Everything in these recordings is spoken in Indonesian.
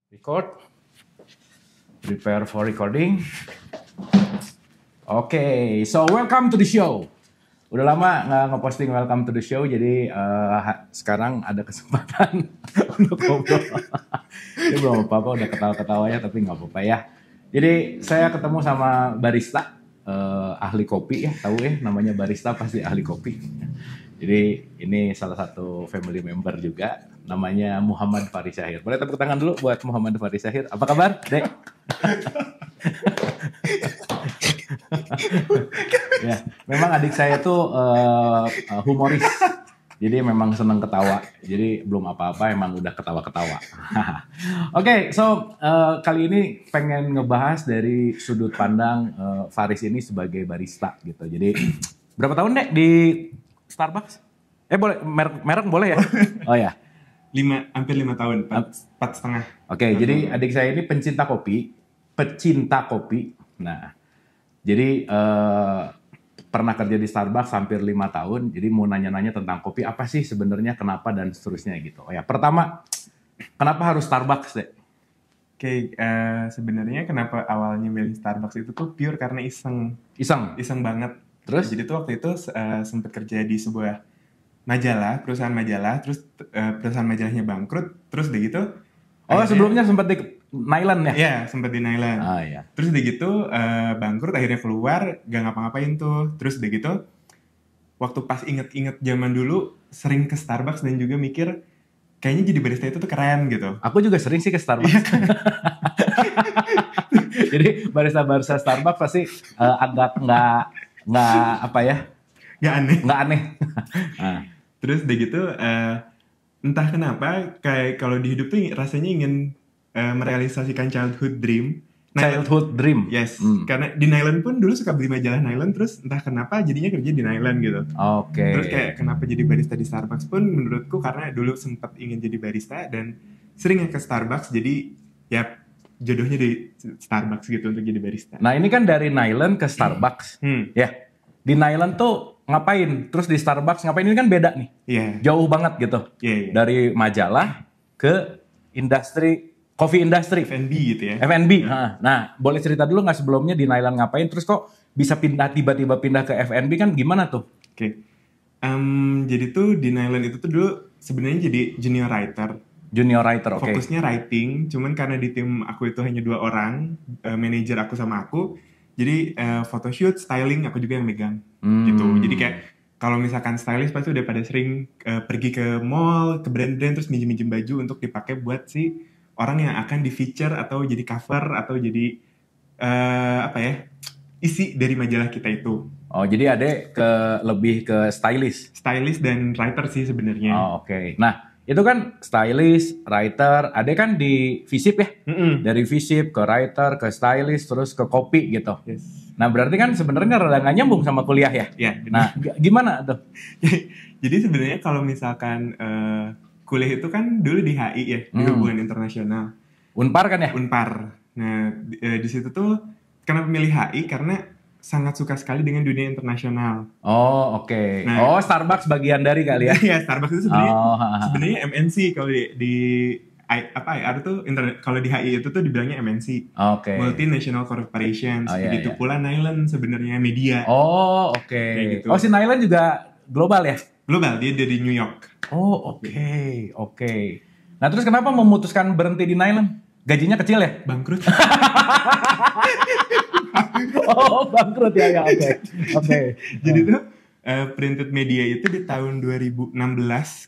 Record. Prepare for recording. Oke, so welcome to the show. Udah lama nggak ngeposting welcome to the show, jadi sekarang ada kesempatan untuk ngobrol. Ini belum apa-apa, udah ketawa-ketawa ya, tapi nggak apa-apa ya. Jadi saya ketemu sama barista, ahli kopi ya, tahu ya namanya barista pasti ahli kopi. Jadi ini salah satu family member juga, namanya Muhammad Fahri Syahir. Boleh tepuk tangan dulu buat Muhammad Fahri Syahir. Apa kabar, Dek? Ya, memang adik saya tuh humoris. Jadi memang seneng ketawa. Jadi belum apa-apa, emang udah ketawa-ketawa. Oke, so kali ini pengen ngebahas dari sudut pandang Faris ini sebagai barista gitu. Jadi berapa tahun, Dek, di Starbucks? Boleh merek boleh ya? Oh ya. Hampir 5 tahun, 4,5. Oke, jadi adik saya ini pecinta kopi. Nah, jadi pernah kerja di Starbucks hampir 5 tahun. Jadi mau nanya-nanya tentang kopi, apa sih sebenarnya, kenapa dan seterusnya gitu. Oh ya, pertama, kenapa harus Starbucks, deh? Oke, sebenarnya kenapa awalnya milih Starbucks itu tuh pure karena iseng banget. Terus? Jadi tuh waktu itu sempat kerja di sebuah perusahaan majalah, terus perusahaan majalahnya bangkrut, terus udah gitu. Sebelumnya sempat di Nyland ya? Iya, sempat di Nyland. Ah, iya. Terus udah gitu bangkrut, akhirnya keluar, gak ngapa-ngapain tuh. Terus udah gitu, waktu pas inget-inget zaman dulu, sering ke Starbucks dan juga mikir, kayaknya jadi barista itu tuh keren gitu. Aku juga sering sih ke Starbucks. Jadi barista Starbucks pasti agak nggak apa ya? Nggak aneh. Nah. Terus udah gitu, entah kenapa kayak kalau di hidup tuh rasanya ingin merealisasikan childhood dream. Childhood dream? Yes, karena di Nyland pun dulu suka beli majalah Nyland, terus entah kenapa jadinya kerja di Nyland gitu. Oke. Terus kayak kenapa jadi barista di Starbucks pun menurutku karena dulu sempat ingin jadi barista dan sering ke Starbucks, jadi ya jodohnya di Starbucks gitu untuk jadi barista. Nah ini kan dari Nyland ke Starbucks, ya. Di Nyland tuh ngapain? Terus di Starbucks ngapain? Ini kan beda nih. Yeah. Jauh banget gitu. Yeah. Dari majalah ke coffee industry. F&B gitu ya. F&B. Nah, boleh cerita dulu nggak sebelumnya di Nyland ngapain? Terus kok bisa tiba-tiba pindah ke F&B kan gimana tuh? Oke. Jadi tuh di Nyland itu tuh dulu sebenarnya jadi junior writer. Oke. Fokusnya writing, cuman karena di tim aku itu hanya 2 orang, manajer aku sama aku. Jadi photoshoot, styling aku juga yang megang gitu. Jadi kayak kalau misalkan stylist pasti udah pada sering pergi ke mall, ke brand-brand terus minjem baju untuk dipakai buat si orang yang akan di feature atau jadi cover atau jadi isi dari majalah kita itu. Oh, jadi Ade lebih ke stylist dan writer sih sebenarnya. Oh, oke. Nah, itu kan stylist, writer, ada kan di Visip ya? Dari Visip ke writer, ke stylist, terus ke kopi gitu. Yes. Nah berarti kan sebenarnya rada nggak nyambung sama kuliah ya? Iya. Nah gimana tuh? Jadi sebenarnya kalau misalkan kuliah itu kan dulu di HI ya, di hubungan internasional. Unpar kan ya? Unpar. Nah di situ tuh kenapa milih HI? Karena sangat suka sekali dengan dunia internasional. Oh oke. Nah, Starbucks bagian dari kali ya? Iya, Starbucks itu sebenarnya MNC kalau di ada tuh internet, kalau di HI itu tuh dibilangnya MNC. Oke. Multinational Corporations. Begitu iya. pula Nyland sebenarnya media. Oh oke. Gitu. Si Nyland juga global ya? Global, dia dari New York. Oh oke. Nah terus kenapa memutuskan berhenti di Nyland? Gajinya kecil ya? Bangkrut. Bangkrut ya, oke. Jadi tuh printed media itu di tahun 2016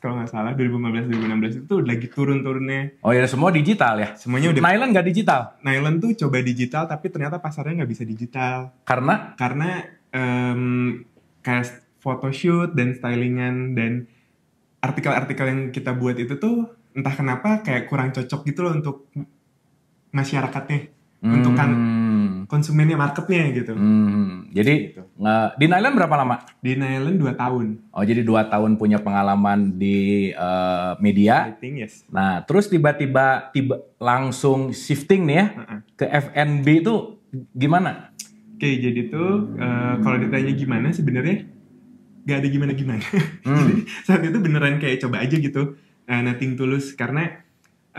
kalau nggak salah, 2015-2016 itu lagi turun-turunnya. Oh ya, semua digital ya? Semuanya udah. Nyland nggak digital? Nyland tuh coba digital tapi ternyata pasarnya nggak bisa digital. Karena kayak photoshoot dan stylingan dan artikel-artikel yang kita buat itu tuh entah kenapa kayak kurang cocok gitu loh untuk masyarakatnya, untuk kan konsumennya, marketnya gitu. Jadi gitu. Di Nyland berapa lama? Di Nyland 2 tahun. Oh jadi 2 tahun punya pengalaman di media. Writing, yes. Nah terus tiba-tiba langsung shifting nih ya ke F&B itu gimana? Oke, jadi tuh kalau ditanya gimana sebenarnya gak ada gimana-gimana. Jadi saat itu beneran kayak coba aja gitu, nothing tulus, karena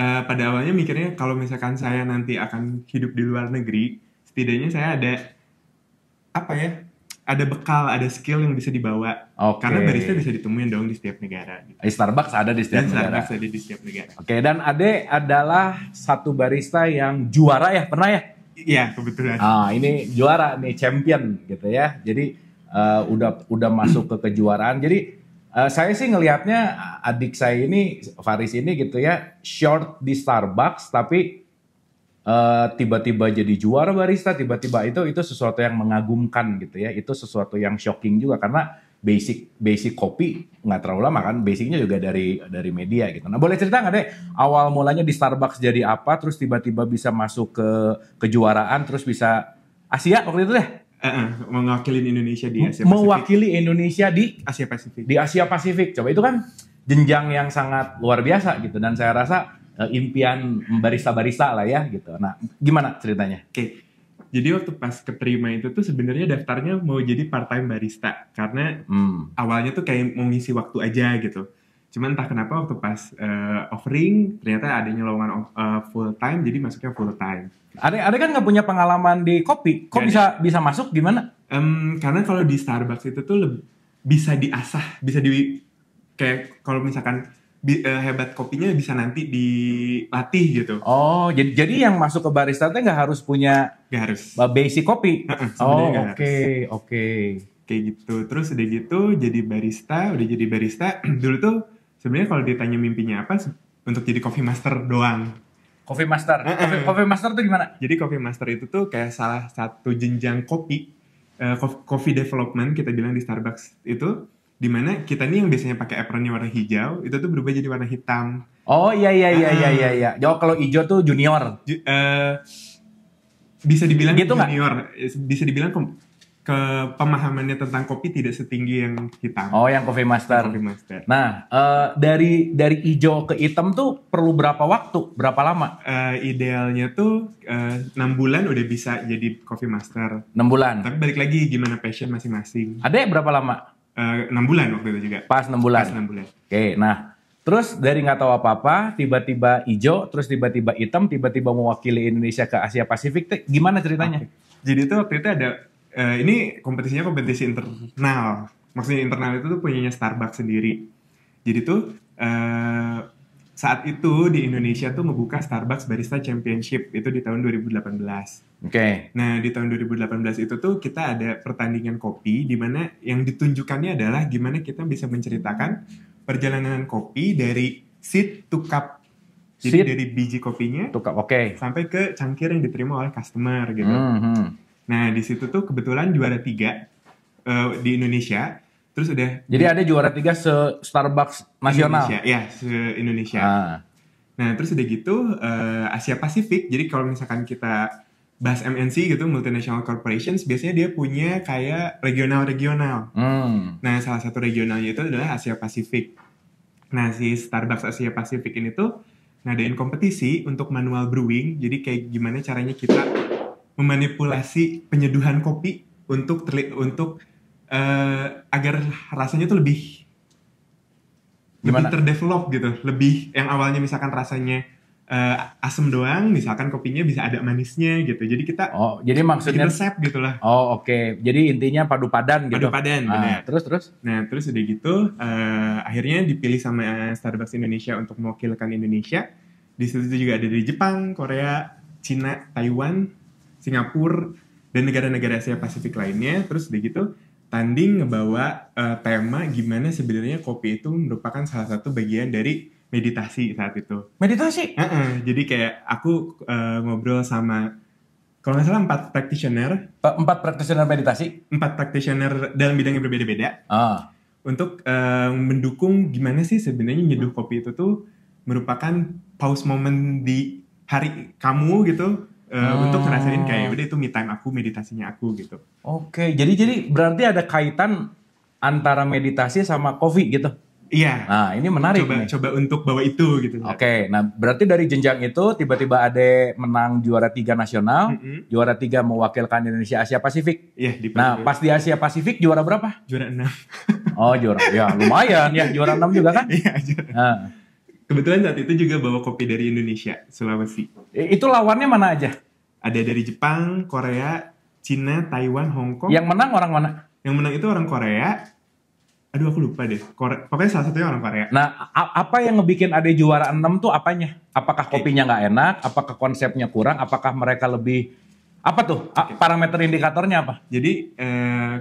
pada awalnya mikirnya kalau misalkan saya nanti akan hidup di luar negeri, setidaknya saya ada apa ya? Ada bekal, ada skill yang bisa dibawa. Oke. Karena barista bisa ditemuin dong di setiap negara. Gitu. Starbucks ada di setiap Dan negara. Starbucks ada di setiap negara. Oke, dan Ade adalah satu barista yang juara ya, pernah ya? Iya, kebetulan. Ini juara nih, champion gitu ya. Jadi udah masuk ke kejuaraan. Jadi saya sih ngelihatnya adik saya ini, Faris ini gitu ya, short di Starbucks tapi tiba-tiba jadi juara barista, tiba-tiba itu sesuatu yang mengagumkan gitu ya. Itu sesuatu yang shocking juga karena basic kopi nggak terlalu lama kan, basicnya juga dari media gitu. Nah boleh cerita nggak deh awal mulanya di Starbucks jadi apa, terus tiba-tiba bisa masuk ke kejuaraan, terus bisa Asia waktu itu deh? Mewakili Indonesia di Asia Pasifik. Mewakili Indonesia di Asia Pasifik. Di Asia Pasifik. Coba itu kan jenjang yang sangat luar biasa gitu, dan saya rasa impian barista-barista lah ya gitu. Nah, gimana ceritanya? Oke. Jadi waktu pas keterima itu tuh sebenarnya daftarnya mau jadi part-time barista karena awalnya tuh kayak mau ngisi waktu aja gitu. Cuman entah kenapa waktu pas offering ternyata adanya lowongan full-time, jadi masuknya full-time. Ada kan nggak punya pengalaman di kopi, kok bisa masuk gimana? Karena kalau di Starbucks itu tuh bisa diasah, bisa kayak kalau misalkan hebat kopinya bisa nanti dilatih gitu. Oh, jadi yang masuk ke barista tuh nggak harus punya basic kopi. Oke. Kayak gitu. Terus udah jadi barista. Dulu tuh sebenarnya kalau ditanya mimpinya apa, untuk jadi coffee master doang. Coffee master. Coffee master tuh gimana? Jadi coffee master itu tuh kayak salah satu jenjang kopi, coffee development kita bilang di Starbucks itu. Dimana kita nih yang biasanya pakai apronnya warna hijau, itu tuh berubah jadi warna hitam. Oh iya. Jauh kalau hijau tuh junior. Bisa dibilang gitu junior. Bisa dibilang pemahamannya tentang kopi tidak setinggi yang hitam. Oh, yang coffee master. Nah, dari hijau ke hitam tuh perlu berapa waktu? Berapa lama? Idealnya tuh 6 bulan udah bisa jadi coffee master. 6 bulan. Tapi balik lagi gimana passion masing-masing. Ada berapa lama? 6 bulan waktu itu juga. Pas 6 bulan. Oke, nah terus dari nggak tahu apa-apa, tiba-tiba hijau, terus tiba-tiba hitam, tiba-tiba mewakili Indonesia ke Asia Pasifik. Gimana ceritanya? Jadi tuh waktu itu ada, ini kompetisinya kompetisi internal. Maksudnya internal itu tuh punyanya Starbucks sendiri. Jadi tuh saat itu di Indonesia tuh ngebuka Starbucks Barista Championship itu di tahun 2018. Oke. Nah di tahun 2018 itu tuh kita ada pertandingan kopi di mana yang ditunjukkannya adalah gimana kita bisa menceritakan perjalanan kopi dari seed to cup. Jadi dari biji kopinya sampai ke cangkir yang diterima oleh customer gitu. Nah di situ tuh kebetulan juara 3 di Indonesia. Terus udah. Jadi ada juara 3 se-Starbucks nasional? Se-Indonesia. Nah terus udah gitu Asia Pasifik. Jadi kalau misalkan kita bahas MNC gitu, multinational corporations, biasanya dia punya kayak regional-regional. Nah salah satu regionalnya itu adalah Asia Pasifik. Nah si Starbucks Asia Pasifik ini tuh ngadain kompetisi untuk manual brewing. Jadi kayak gimana caranya kita memanipulasi penyeduhan kopi untuk agar rasanya tuh lebih terdevelop gitu, lebih yang awalnya misalkan rasanya asam doang, misalkan kopinya bisa ada manisnya gitu. Jadi kita jadi maksudnya resep gitulah. Oke. Jadi intinya padu padan gitu. Padu padan, benar. Terus? Nah, terus udah gitu akhirnya dipilih sama Starbucks Indonesia untuk mewakilkan Indonesia. Di situ juga ada dari Jepang, Korea, Cina, Taiwan, Singapura, dan negara-negara Asia Pasifik lainnya. Terus udah gitu tanding ngebawa tema gimana sebenarnya kopi itu merupakan salah satu bagian dari meditasi saat itu. Meditasi? Jadi kayak aku ngobrol sama kalau nggak salah 4 practitioner. 4 practitioner meditasi? 4 practitioner dalam bidang yang berbeda-beda. Untuk mendukung gimana sih sebenarnya nyeduh kopi itu tuh merupakan pause moment di hari kamu gitu. Untuk ngerasain kayak udah itu me time aku, meditasinya aku gitu. Oke, jadi berarti ada kaitan antara meditasi sama kopi gitu? Iya. Nah ini menarik coba untuk bawa itu gitu. Oke, nah berarti dari jenjang itu tiba-tiba ada menang juara 3 nasional, juara 3 mewakilkan Indonesia Asia Pasifik. Iya. Nah pas di Asia Pasifik juara berapa? Juara 6. Juara, ya lumayan ya, juara 6 juga kan? Iya, juara. Kebetulan saat itu juga bawa kopi dari Indonesia, Sulawesi. Itu lawannya mana aja? Ada dari Jepang, Korea, Cina, Taiwan, Hong Kong. Yang menang orang mana? Yang menang itu orang Korea. Aduh aku lupa deh. Pokoknya salah satunya orang Korea. Nah, apa yang ngebikin Ade juara 6 tuh apanya? Apakah kopinya nggak enak? Apakah konsepnya kurang? Apakah mereka lebih... Apa tuh? Parameter indikatornya apa? Jadi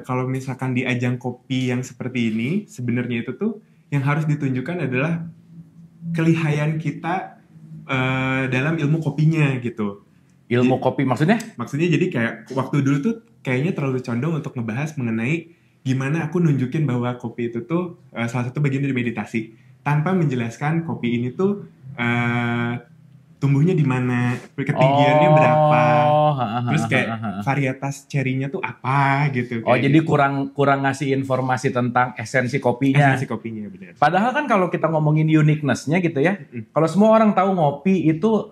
kalau misalkan di ajang kopi yang seperti ini, sebenarnya itu tuh yang harus ditunjukkan adalah kelihayan kita dalam ilmu kopinya gitu. Ilmu kopi maksudnya? Maksudnya jadi kayak waktu dulu tuh kayaknya terlalu condong untuk ngebahas mengenai gimana aku nunjukin bahwa kopi itu tuh salah satu bagian dari meditasi tanpa menjelaskan kopi ini tuh tumbuhnya di mana, ketinggiannya berapa, terus kayak varietas cerinya tuh apa gitu. Oh, jadi gitu. kurang ngasih informasi tentang esensi kopinya. Esensi kopinya benar. Padahal kan kalau kita ngomongin uniqueness-nya gitu ya, kalau semua orang tahu ngopi itu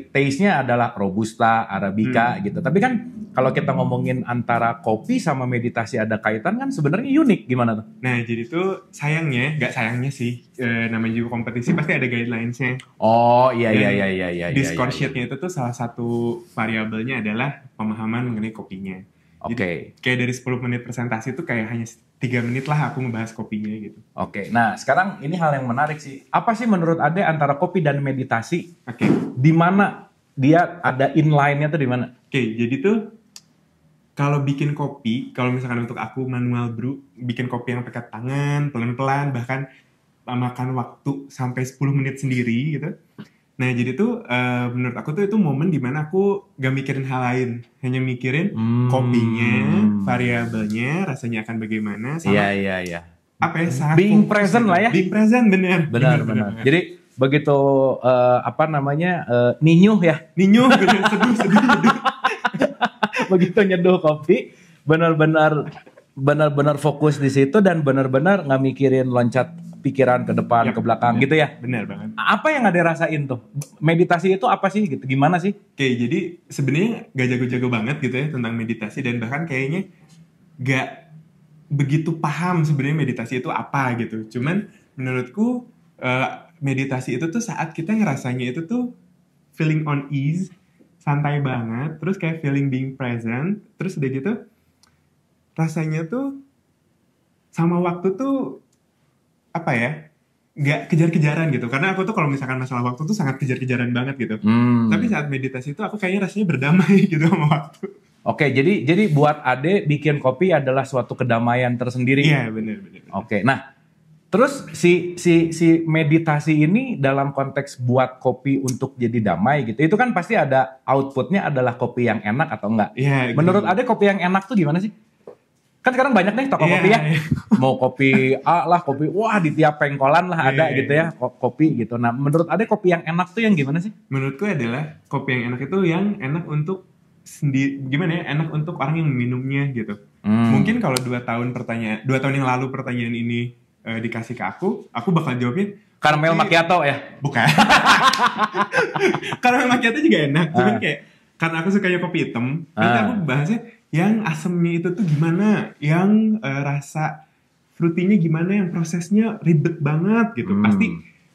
taste-nya adalah robusta, arabica gitu. Tapi kan kalau kita ngomongin antara kopi sama meditasi ada kaitan kan sebenarnya unik, gimana tuh? Nah jadi tuh nggak sayangnya sih, namanya juga kompetisi pasti ada guidelines-nya. Oh iya. Discord sheet-nya itu tuh salah satu variabelnya adalah pemahaman mengenai kopinya. Oke. Kayak dari 10 menit presentasi tuh kayak hanya 3 menit lah aku ngebahas kopinya gitu. Oke. Nah sekarang ini hal yang menarik sih. Apa sih menurut Ade antara kopi dan meditasi? Oke. Di mana dia ada inline-nya tuh di mana? Oke, jadi tuh kalau bikin kopi, kalau misalkan untuk aku manual brew, bikin kopi yang pakai tangan, pelan-pelan, bahkan makan waktu sampai 10 menit sendiri gitu. Nah jadi tuh menurut aku tuh itu momen dimana aku gak mikirin hal lain, hanya mikirin kopinya, variabelnya, rasanya akan bagaimana, sama Iya. apa ya, Being present lah ya. Being present, benar. Jadi begitu ninyuh ya. Ninyuh, bener, seduh. Begitu nyeduh kopi, benar-benar fokus di situ dan benar-benar nggak mikirin loncat pikiran ke depan, ke belakang gitu ya. Benar banget. Apa yang Ade rasain tuh? Meditasi itu apa sih gitu? Gimana sih? Oke, jadi sebenarnya gak jago-jago banget gitu ya tentang meditasi, dan bahkan kayaknya gak begitu paham sebenarnya meditasi itu apa gitu. Cuman menurutku meditasi itu tuh saat kita ngerasanya itu tuh feeling on ease, santai banget, terus kayak feeling being present, terus udah gitu rasanya tuh sama waktu tuh apa ya, nggak kejar-kejaran gitu. Karena aku tuh kalau misalkan masalah waktu tuh sangat kejar-kejaran banget gitu. Tapi saat meditasi itu aku kayaknya rasanya berdamai gitu sama waktu. Oke, jadi buat Ade bikin kopi adalah suatu kedamaian tersendiri. Iya, benar. Oke, nah terus si meditasi ini dalam konteks buat kopi untuk jadi damai gitu, itu kan pasti ada outputnya adalah kopi yang enak atau enggak. Iya. Menurut Ade kopi yang enak tuh gimana sih? Kan sekarang banyak nih toko kopi ya. Mau kopi A lah, kopi wah di tiap pengkolan lah ada gitu ya kopi gitu. Nah menurut Ade kopi yang enak tuh yang gimana sih? Menurutku adalah kopi yang enak itu yang enak untuk sendiri, gimana ya, enak untuk orang yang minumnya gitu. Mungkin kalau 2 tahun yang lalu pertanyaan ini dikasih ke aku bakal jawabnya Caramel macchiato ya? Bukan. Caramel macchiato juga enak, cuman kayak karena aku sukanya kopi hitam, nanti aku bahasnya yang asemnya itu tuh gimana, yang rasa fruitynya gimana, yang prosesnya ribet banget gitu. Pasti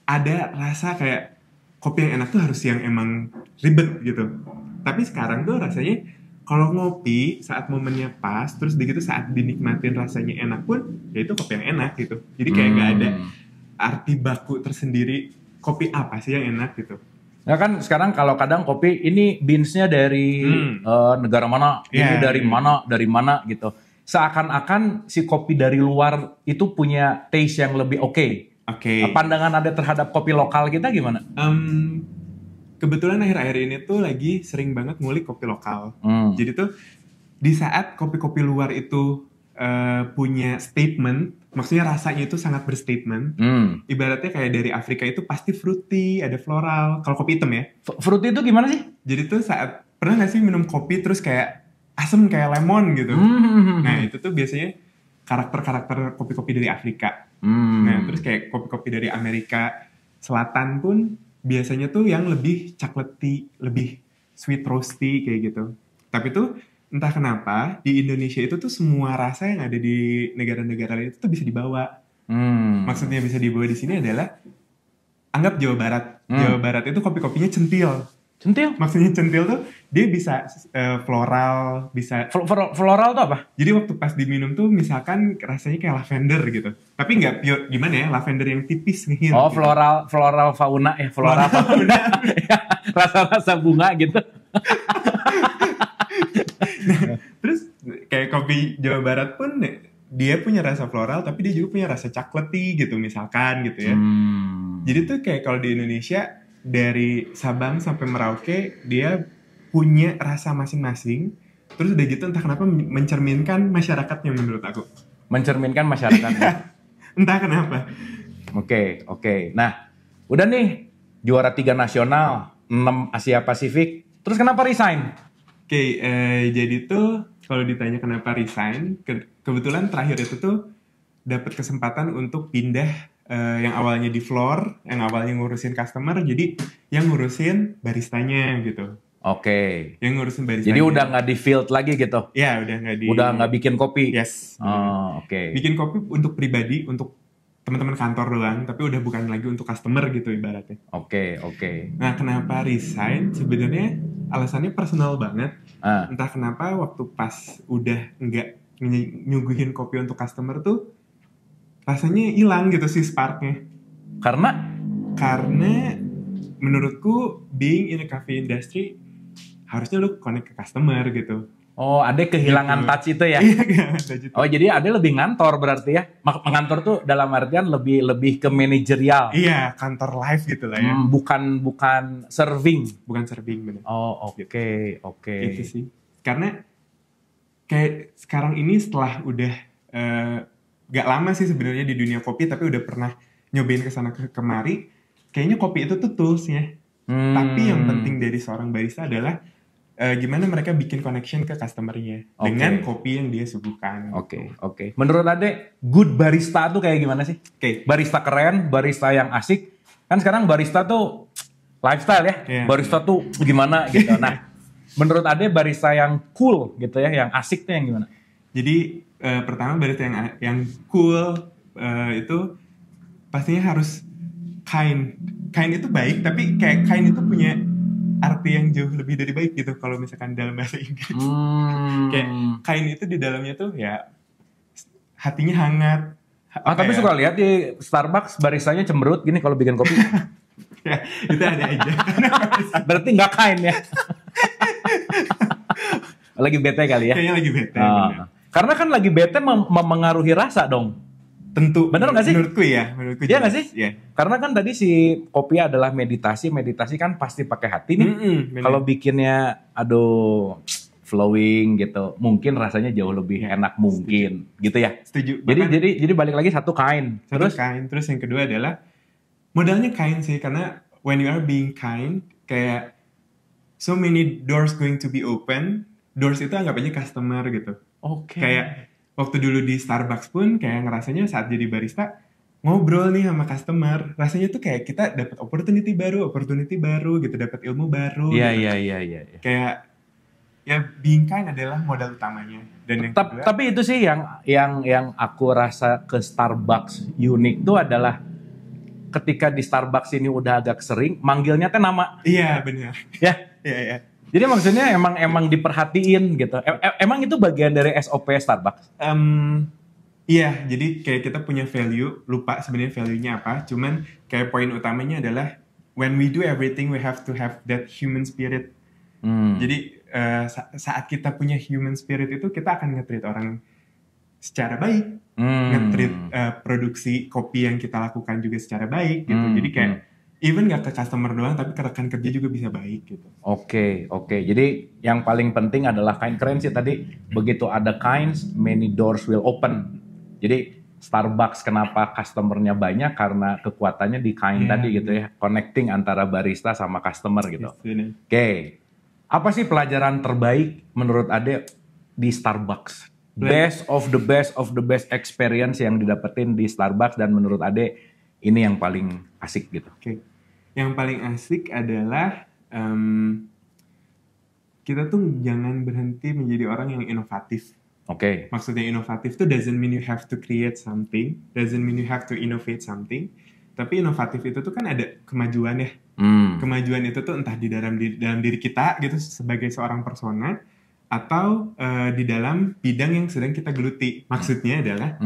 ada rasa kayak kopi yang enak tuh harus yang emang ribet gitu. Tapi sekarang tuh rasanya kalau ngopi saat momennya pas, terus begitu saat dinikmatin rasanya enak pun, ya itu kopi yang enak gitu. Jadi kayak nggak ada arti baku tersendiri kopi apa sih yang enak gitu. Ya kan sekarang kalau kadang kopi ini beans-nya dari negara mana, ini dari mana gitu. Seakan-akan si kopi dari luar itu punya taste yang lebih oke. Pandangan Anda terhadap kopi lokal kita gimana? Kebetulan akhir-akhir ini tuh lagi sering banget ngulik kopi lokal. Jadi tuh di saat kopi-kopi luar itu punya statement, maksudnya rasanya itu sangat berstatement. Ibaratnya kayak dari Afrika itu pasti fruity, ada floral. Kalau kopi hitam ya. Fruity itu gimana sih? Jadi tuh saat pernah gak sih minum kopi terus kayak asem kayak lemon gitu. Nah itu tuh biasanya karakter-karakter kopi-kopi dari Afrika. Nah terus kayak kopi-kopi dari Amerika Selatan pun biasanya tuh yang lebih chocolatey, lebih sweet roasty kayak gitu. Tapi tuh entah kenapa di Indonesia itu tuh semua rasa yang ada di negara-negara lain itu tuh bisa dibawa. Maksudnya bisa dibawa di sini adalah anggap Jawa Barat. Jawa Barat itu kopi-kopinya centil. Centil? Maksudnya centil tuh dia bisa floral, bisa Floral tuh apa? jadi waktu pas diminum tuh misalkan rasanya kayak lavender gitu. Tapi nggak pure gimana ya, lavender yang tipis nih. Oh, gitu. floral fauna ya, floral fauna. Rasa-rasa bunga gitu. Terus kayak kopi Jawa Barat pun dia punya rasa floral tapi dia juga punya rasa chocolatey gitu misalkan gitu ya. Jadi tuh kayak kalau di Indonesia dari Sabang sampai Merauke dia punya rasa masing-masing. Terus udah gitu entah kenapa mencerminkan masyarakatnya menurut aku. Mencerminkan masyarakatnya. Entah kenapa. Oke. Nah, udah nih juara 3 nasional, 6 Asia Pasifik. Terus kenapa resign? Oke, jadi tuh kalau ditanya kenapa resign, kebetulan terakhir itu tuh dapat kesempatan untuk pindah yang awalnya di floor, yang awalnya ngurusin customer, jadi yang ngurusin baristanya gitu. Oke. Yang ngurusin baristanya. Jadi udah nggak di field lagi gitu? Ya, udah nggak bikin kopi? Yes. Oke. Bikin kopi untuk pribadi, untuk teman-teman kantor doang, tapi udah bukan lagi untuk customer gitu ibaratnya. Oke. Nah, kenapa resign? Sebenarnya alasannya personal banget. Entah kenapa waktu pas udah nggak nyuguhin kopi untuk customer tuh rasanya hilang gitu sih sparknya. Karena menurutku being in a cafe industry harusnya lu connect ke customer gitu. Oh, Ade kehilangan gitu. touch itu ya? Iya, Oh, jadi Ade lebih ngantor berarti ya? Mengantor tuh dalam artian lebih ke manajerial. Iya, kantor live gitu lah ya. Bukan serving. Bukan serving bener. Oh, oke. Itu sih. Karena kayak sekarang ini setelah udah gak lama sih sebenarnya di dunia kopi, tapi udah pernah nyobain kesana kemari, kayaknya kopi itu tuh toolsnya. Tapi yang penting dari seorang barista adalah gimana mereka bikin connection ke customer-nya dengan kopi yang dia suguhkan. Oke. Menurut Ade, good barista tuh kayak gimana sih? Barista keren, barista yang asik. Kan sekarang barista tuh lifestyle ya. Yeah. Barista tuh gimana gitu. Nah, menurut Ade barista yang cool gitu ya, yang asik tuh yang gimana? Jadi pertama barista yang cool itu pastinya harus kind. Kind itu baik, tapi kayak kind itu punya arti yang jauh lebih dari baik gitu kalau misalkan dalam bahasa Inggris. Kayak kind itu di dalamnya tuh ya hatinya hangat. Tapi suka lihat di Starbucks baristanya cemberut gini kalau bikin kopi. Ya, itu ada aja. Berarti nggak kind ya. Lagi bete kali ya. Kayaknya lagi bete. Karena kan lagi bete memengaruhi rasa dong. Tentu. Bener gak sih? Menurutku Iya gak sih? Yeah. Karena kan tadi si kopi adalah meditasi kan pasti pakai hati nih. Kalau bikinnya aduh flowing gitu, mungkin rasanya jauh lebih enak mungkin. Gitu ya. Setuju. Jadi balik lagi satu kind. Terus yang kedua adalah modalnya kind sih, karena when you are being kind, kayak so many doors going to be open. Doors itu anggap aja customer gitu. Kayak waktu dulu di Starbucks pun kayak ngerasanya saat jadi barista ngobrol nih sama customer, rasanya tuh kayak kita dapat opportunity baru gitu, dapat ilmu baru. Iya. Kayak ya being kind adalah modal utamanya. Dan yang kedua, tapi itu sih yang aku rasa ke Starbucks unik tuh adalah ketika di Starbucks ini udah agak sering manggilnya teh nama. Iya benar. Ya. Iya. Jadi maksudnya emang diperhatiin gitu. Emang itu bagian dari SOP Starbucks? Iya, jadi kayak kita punya value, lupa sebenarnya value-nya apa. Cuman kayak poin utamanya adalah when we do everything, we have to have that human spirit. Jadi saat kita punya human spirit itu, kita akan nge-treat orang secara baik. Nge-treat produksi kopi yang kita lakukan juga secara baik gitu. Jadi kayak even gak ke customer doang, tapi ke rekan kerja juga bisa baik gitu. Oke. Jadi yang paling penting adalah kind. Keren sih tadi, begitu ada kinds, many doors will open. Jadi Starbucks kenapa customernya banyak, karena kekuatannya di kind tadi gitu ya. Connecting antara barista sama customer gitu. Oke. Apa sih pelajaran terbaik menurut Ade di Starbucks? Best of the best experience yang didapetin di Starbucks, dan menurut Ade ini yang paling asik gitu. Yang paling asik adalah kita tuh jangan berhenti menjadi orang yang inovatif. Maksudnya inovatif tuh doesn't mean you have to create something, doesn't mean you have to innovate something, Tapi inovatif itu tuh kan ada kemajuan ya. Kemajuan itu tuh entah di dalam diri kita gitu sebagai seorang persona, atau di dalam bidang yang sedang kita geluti. Maksudnya adalah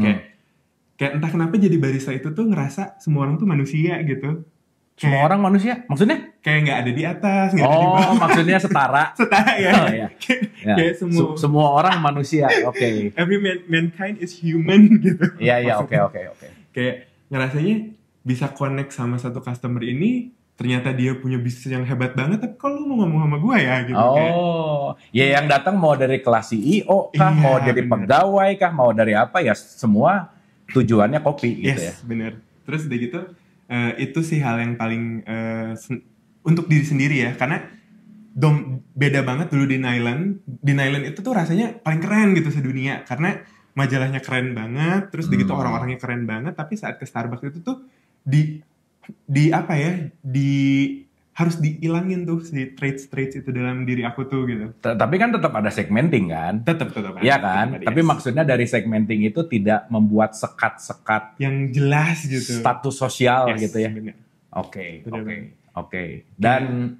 kayak entah kenapa jadi barista itu tuh ngerasa semua orang tuh manusia gitu. Semua orang manusia? Maksudnya? Kayak nggak ada di atas, nggak ada di bawah. Oh, maksudnya setara. Setara ya. Oh, iya. Kayak semua orang manusia. Oke. Every mankind is human gitu. Iya, oke. Kayak ngerasanya bisa connect sama satu customer ini, ternyata dia punya bisnis yang hebat banget, tapi kalau lu mau ngomong sama gue ya gitu. Ya yang datang mau dari kelas CEO kah, mau dari pegawai kah, mau dari apa ya, semua tujuannya kopi gitu ya. Yes, bener. Terus udah gitu, itu sih hal yang paling untuk diri sendiri ya, karena beda banget dulu di Nyland. Di Nyland itu tuh rasanya paling keren gitu sedunia, karena majalahnya keren banget, terus udah gitu orang-orangnya keren banget, tapi saat ke Starbucks itu tuh harus dihilangin tuh si traits itu dalam diri aku tuh gitu. Tapi kan tetap ada segmenting kan? Tetap Iya kan? Tapi maksudnya dari segmenting itu tidak membuat sekat-sekat yang jelas gitu. Status sosial gitu ya. Oke. Dan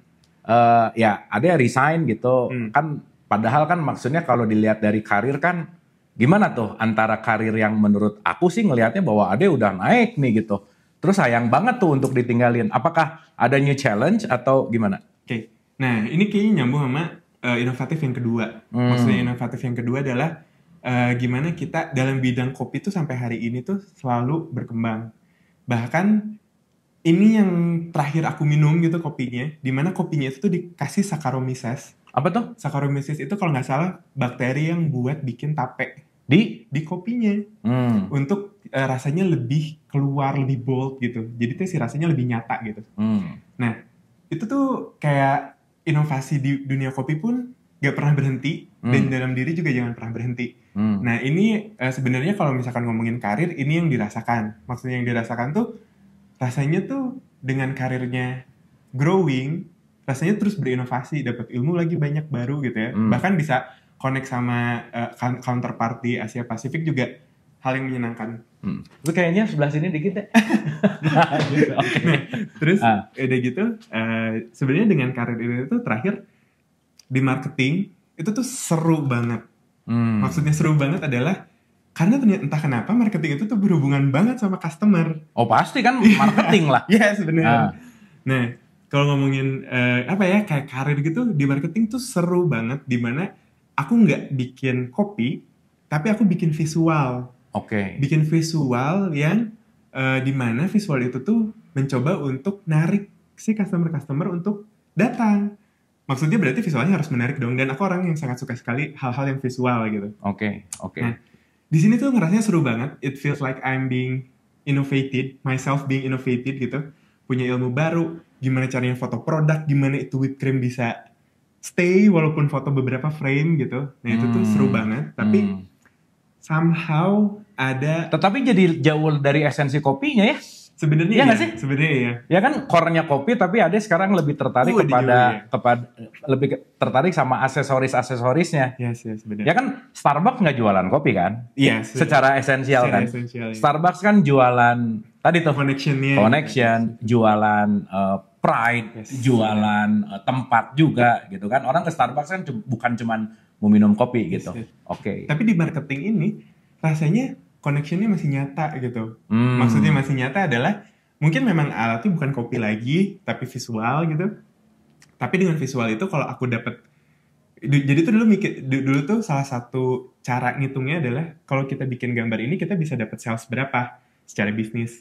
ya ada yang resign gitu. Kan padahal kan maksudnya kalau dilihat dari karir kan gimana tuh antara karir yang menurut aku sih ngelihatnya bahwa Ade udah naik nih gitu. Terus sayang banget tuh untuk ditinggalin. Apakah ada new challenge atau gimana? Oke. Nah, ini kayaknya nyambung sama inovatif yang kedua. Maksudnya inovatif yang kedua adalah gimana kita dalam bidang kopi tuh sampai hari ini tuh selalu berkembang. Bahkan ini yang terakhir aku minum gitu kopinya, dimana kopinya itu tuh dikasih Saccharomyces. Apa tuh? Saccharomyces itu kalau nggak salah bakteri yang buat bikin tape. Di kopinya. Untuk rasanya lebih keluar, lebih bold gitu. Jadi tuh si rasanya lebih nyata gitu. Nah, itu tuh kayak inovasi di dunia kopi pun gak pernah berhenti. Dan dalam diri juga jangan pernah berhenti. Nah, ini sebenarnya kalau misalkan ngomongin karir, ini yang dirasakan. Maksudnya yang dirasakan tuh, rasanya tuh dengan karirnya growing, rasanya terus berinovasi, dapat ilmu lagi banyak baru gitu ya. Bahkan bisa connect sama counterparty Asia Pasifik juga hal yang menyenangkan. Lu kayaknya sebelah sini dikit ya. Terus udah gitu, sebenarnya dengan karir ini tuh terakhir di marketing itu tuh seru banget. Maksudnya seru banget adalah karena ternyata entah kenapa marketing itu tuh berhubungan banget sama customer. Oh pasti kan marketing lah. Iya sebenarnya. Nah kalau ngomongin kayak karir gitu di marketing tuh seru banget, dimana aku nggak bikin kopi, tapi aku bikin visual. Bikin visual yang dimana visual itu tuh mencoba untuk narik si customer untuk datang. Maksudnya berarti visualnya harus menarik dong. Dan aku orang yang sangat suka sekali hal-hal yang visual gitu. Nah, di sini tuh ngerasanya seru banget. It feels like I'm being innovated, myself being innovated gitu. Punya ilmu baru, gimana caranya foto produk, gimana itu whipped cream bisa stay walaupun foto beberapa frame gitu. Nah itu tuh seru banget. Tapi somehow ada. Tetapi jadi jauh dari esensi kopinya ya. Sebenarnya ya nggak sih? Sebenarnya ya. Ya kan core-nya kopi, tapi ada sekarang lebih tertarik lebih tertarik sama aksesorisnya. Yes, benar. Ya kan Starbucks nggak jualan kopi kan? Iya. Secara esensial kan. Ya. Starbucks kan jualan tadi tuh connection, jualan pride, jualan tempat juga gitu kan. Orang ke Starbucks kan bukan cuman mau minum kopi gitu. Tapi di marketing ini rasanya connection-nya masih nyata gitu. Maksudnya masih nyata adalah mungkin memang alatnya bukan kopi lagi, tapi visual gitu. Tapi dengan visual itu kalau aku dapat, jadi tuh dulu tuh salah satu cara ngitungnya adalah kalau kita bikin gambar ini kita bisa dapat sales berapa secara bisnis.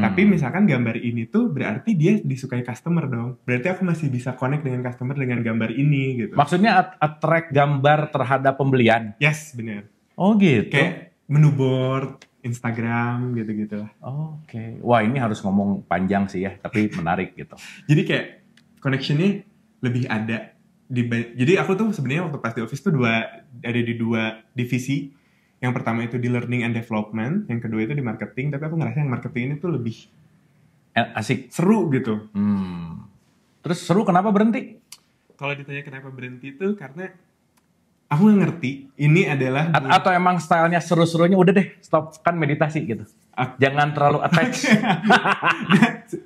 Tapi misalkan gambar ini tuh berarti dia disukai customer dong. Berarti aku masih bisa connect dengan customer dengan gambar ini gitu. Maksudnya attract gambar terhadap pembelian? Yes, benar. Oh gitu. Kayak menu board, Instagram gitu-gitu lah. Wah ini harus ngomong panjang sih ya, tapi menarik gitu. Jadi kayak connection-nya lebih ada. Jadi aku tuh sebenarnya waktu pas di office tuh ada di dua divisi. Yang pertama itu di learning and development, yang kedua itu di marketing. Tapi aku ngerasa yang marketing ini tuh lebih asik, seru gitu. Terus seru kenapa berhenti? Kalau ditanya kenapa berhenti tuh karena aku nggak ngerti. Ini adalah atau emang stylenya seru-serunya udah deh stop kan meditasi gitu. Jangan terlalu attach.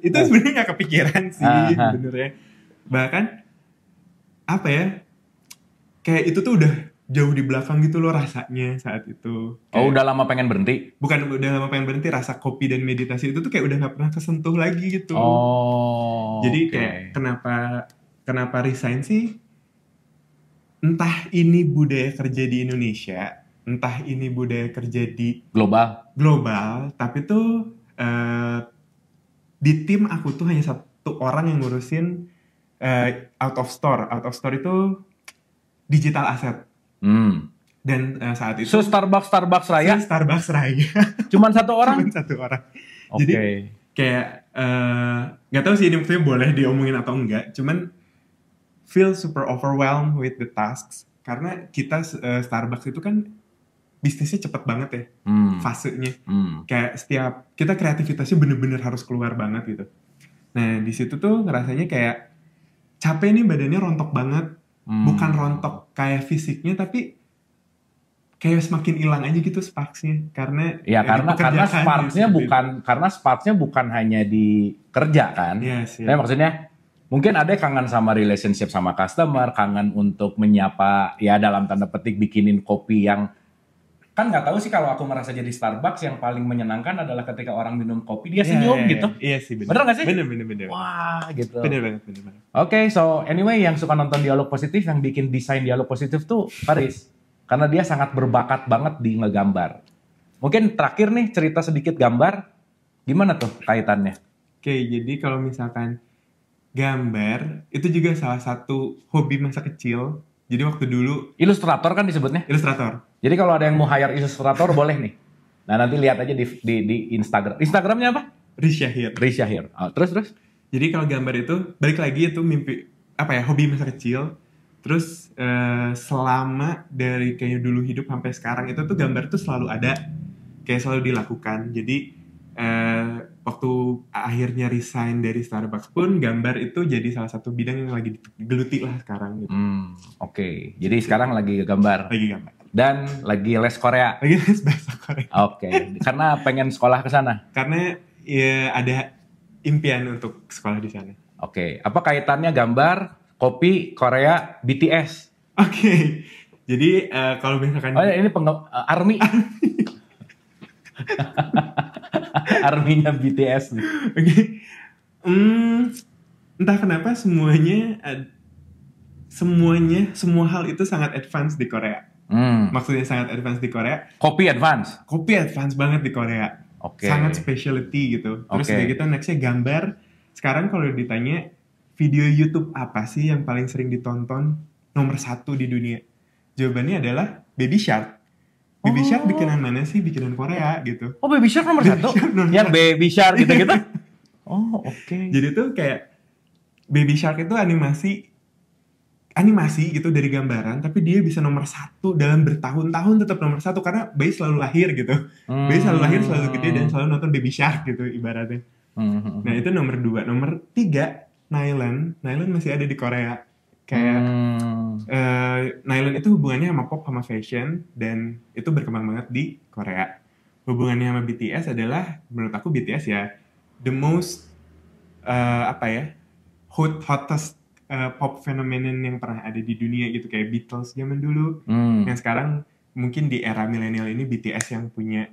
Itu sebenarnya nggak kepikiran sih sebenarnya. Bahkan apa ya? Kayak itu tuh udah jauh di belakang gitu loh rasanya saat itu. Oh, udah lama pengen berhenti? Bukan udah lama pengen berhenti, rasa kopi dan meditasi itu tuh kayak udah nggak pernah kesentuh lagi gitu. Oh. Jadi kayak kenapa resign sih? Entah ini budaya kerja di Indonesia, entah ini budaya kerja di global, tapi tuh di tim aku tuh hanya satu orang yang ngurusin out of store itu digital asset. Dan saat itu Starbucks Raya. Cuman satu orang. Jadi kayak nggak tahu sih ini maksudnya boleh diomongin atau enggak. Cuman feel super overwhelmed with the tasks karena kita Starbucks itu kan bisnisnya cepet banget ya fasenya. Kayak setiap kita kreativitasnya bener-bener harus keluar banget gitu. Nah di situ tuh ngerasanya kayak capek nih, badannya rontok banget. Bukan rontok kayak fisiknya, tapi kayak semakin hilang aja gitu sparksnya karena sparksnya bukan hanya di kerja kan. Yes. Nah, maksudnya mungkin ada kangen sama relationship sama customer, kangen untuk menyapa, ya dalam tanda petik bikinin kopi yang kan nggak tahu sih, kalau aku merasa jadi Starbucks yang paling menyenangkan adalah ketika orang minum kopi dia senyum gitu. Iya sih, bener nggak sih? Bener. Wah gitu. Bener banget. Oke, so anyway, yang suka nonton Dialog Positif, yang bikin desain Dialog Positif tuh Faris, karena dia sangat berbakat banget di ngegambar. Mungkin terakhir nih cerita sedikit gambar, gimana tuh kaitannya? Oke, jadi kalau misalkan gambar itu juga salah satu hobi masa kecil. Jadi waktu dulu ilustrator kan disebutnya? Ilustrator. Jadi kalau ada yang mau hire ilustrator boleh nih. Nah nanti lihat aja di Instagram. Instagramnya apa? Risyahir. Oh, terus? Jadi kalau gambar itu balik lagi itu hobi masa kecil. Terus selama dari kayak dulu hidup sampai sekarang itu tuh gambar tuh selalu ada, kayak selalu dilakukan. Jadi waktu akhirnya resign dari Starbucks pun gambar itu jadi salah satu bidang yang lagi digeluti lah sekarang gitu. Oke. Jadi sekarang lagi gambar. Dan lagi les Korea. Lagi les bahasa Korea. Oke. Karena pengen sekolah ke sana. Karena ya ada impian untuk sekolah di sana. Oke. Apa kaitannya gambar, kopi, Korea, BTS? Oke. Jadi kalau misalkan ini ARMY. Arminya BTS nih. Oke. Entah kenapa semua hal itu sangat advance di Korea. Maksudnya sangat advance di Korea. Kopi advance banget di Korea. Sangat specialty gitu. Terus kayak gitu nextnya gambar. Sekarang kalau ditanya video YouTube apa sih yang paling sering ditonton nomor 1 di dunia? Jawabannya adalah Baby Shark. Baby Shark bikinan mana sih? Bikinan Korea gitu. Oh, Baby Shark nomor 1? Ya Baby Shark gitu-gitu. Oh, oke. Jadi tuh kayak Baby Shark itu animasi gitu dari gambaran, tapi dia bisa nomor 1 dalam bertahun-tahun tetap nomor 1 karena bayi selalu lahir gitu. Bayi selalu lahir, selalu gede dan selalu nonton Baby Shark gitu ibaratnya. Nah itu nomor 2. Nomor 3 Nylon masih ada di Korea. Kayak nylon itu hubungannya sama pop sama fashion dan itu berkembang banget di Korea. Hubungannya sama BTS adalah menurut aku BTS ya the most hottest pop phenomenon yang pernah ada di dunia gitu, kayak Beatles zaman dulu. Yang sekarang mungkin di era milenial ini BTS yang punya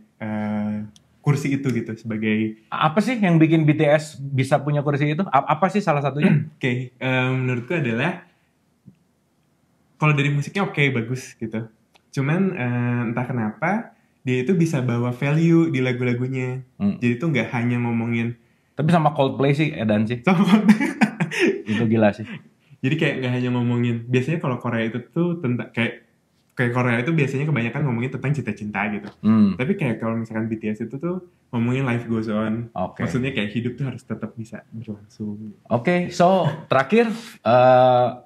kursi itu gitu sebagai apa sih yang bikin BTS bisa punya kursi itu? Apa sih salah satunya? Oke, menurutku adalah kalau dari musiknya bagus gitu. Cuman entah kenapa dia itu bisa bawa value di lagu-lagunya. Jadi itu nggak hanya ngomongin. Tapi sama Coldplay sih edan sih. Itu gila sih. Jadi kayak nggak hanya ngomongin. Biasanya kalau Korea itu tuh tentang kayak Korea itu biasanya kebanyakan ngomongin tentang cinta-cinta gitu. Tapi kayak kalau misalkan BTS itu tuh ngomongin life goes on. Maksudnya kayak hidup tuh harus tetap bisa berlangsung. Oke, so terakhir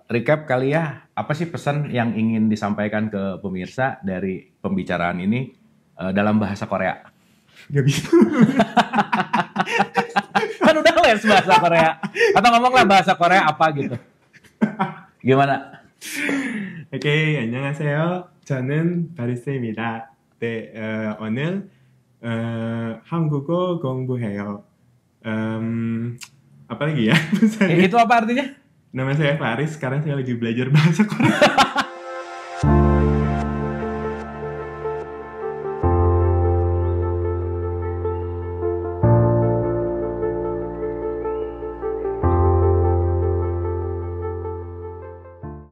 recap kali ya. Apa sih pesan yang ingin disampaikan ke pemirsa dari pembicaraan ini dalam bahasa Korea? Gak bisa. Kan udah les bahasa Korea. Atau ngomonglah bahasa Korea apa gitu. Gimana? 오케이, 안녕하세요. 저는 바리스입니다. 네, 오늘 한국어 공부해요. Apa lagi ya? Itu apa artinya? Nama saya Faris, sekarang saya lagi belajar bahasa Korea.